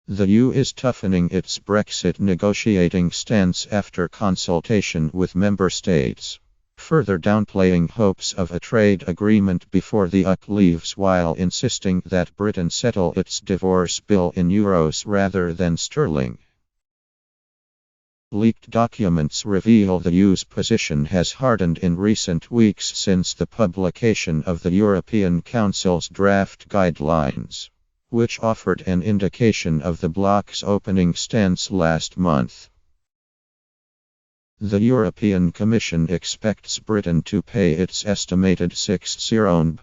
The EU is toughening its Brexit negotiating stance after consultation with member states, further downplaying hopes of a trade agreement before the UK leaves while insisting that Britain settle its divorce bill in euros rather than sterling. Leaked documents reveal the EU's position has hardened in recent weeks since the publication of the European Council's draft guidelines, which offered an indication of the bloc's opening stance last month. The European Commission expects Britain to pay its estimated 50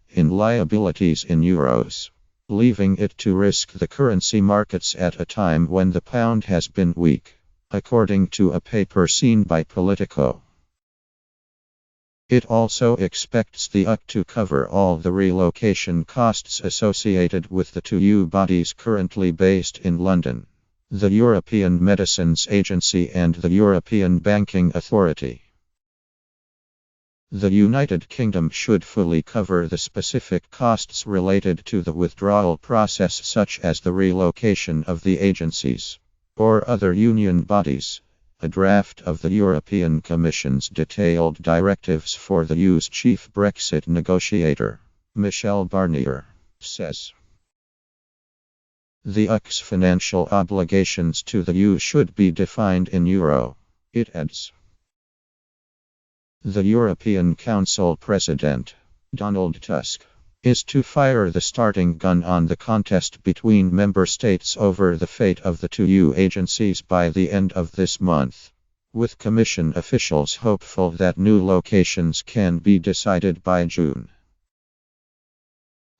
in liabilities in euros, leaving it to risk the currency markets at a time when the pound has been weak, according to a paper seen by Politico. It also expects the UK to cover all the relocation costs associated with the two EU bodies currently based in London, the European Medicines Agency and the European Banking Authority. The United Kingdom should fully cover the specific costs related to the withdrawal process, such as the relocation of the agencies or other union bodies. A draft of the European Commission's detailed directives for the EU's chief Brexit negotiator, Michel Barnier, says the UK's financial obligations to the EU should be defined in euro. It adds. The European Council President, Donald Tusk, is to fire the starting gun on the contest between member states over the fate of the two EU agencies by the end of this month, with Commission officials hopeful that new locations can be decided by June.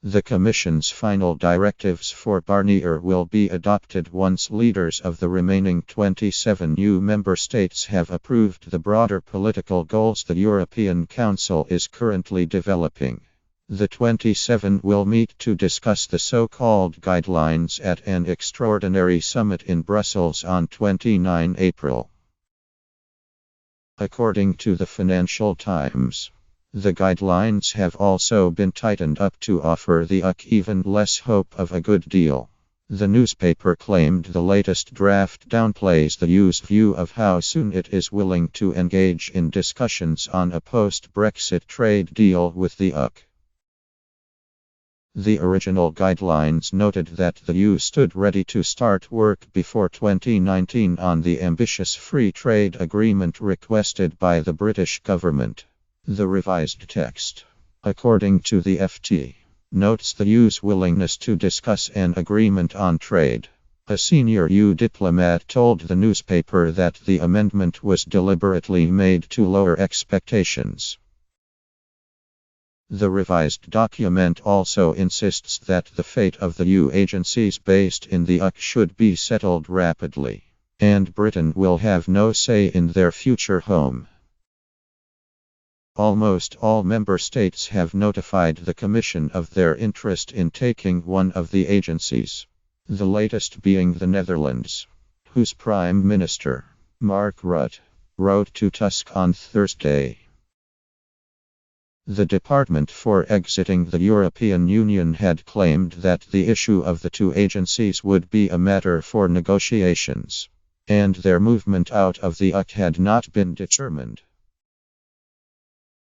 The Commission's final directives for Barnier will be adopted once leaders of the remaining 27 EU member states have approved the broader political goals the European Council is currently developing. The 27 will meet to discuss the so-called guidelines at an extraordinary summit in Brussels on 29 April. According to the Financial Times, the guidelines have also been tightened up to offer the UK even less hope of a good deal. The newspaper claimed the latest draft downplays the EU's view of how soon it is willing to engage in discussions on a post-Brexit trade deal with the UK. The original guidelines noted that the EU stood ready to start work before 2019 on the ambitious free trade agreement requested by the British government. The revised text, according to the FT, notes the EU's willingness to discuss an agreement on trade. A senior EU diplomat told the newspaper that the amendment was deliberately made to lower expectations. The revised document also insists that the fate of the EU agencies based in the UK should be settled rapidly, and Britain will have no say in their future home. Almost all member states have notified the Commission of their interest in taking one of the agencies, the latest being the Netherlands, whose Prime Minister, Mark Rutte, wrote to Tusk on Thursday. The Department for Exiting the European Union had claimed that the issue of the two agencies would be a matter for negotiations, and their movement out of the UK had not been determined.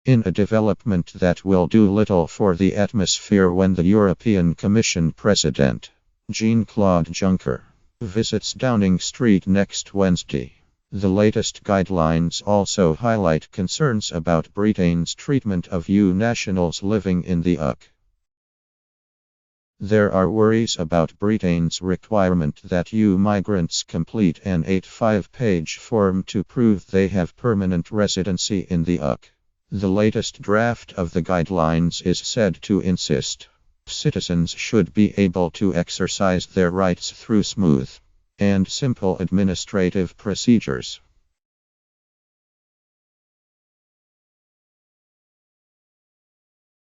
In a development that will do little for the atmosphere when the European Commission President, Jean-Claude Juncker, visits Downing Street next Wednesday, the latest guidelines also highlight concerns about Britain's treatment of EU nationals living in the UK. There are worries about Britain's requirement that EU migrants complete an 85-page form to prove they have permanent residency in the UK. The latest draft of the guidelines is said to insist citizens should be able to exercise their rights through smooth and simple administrative procedures.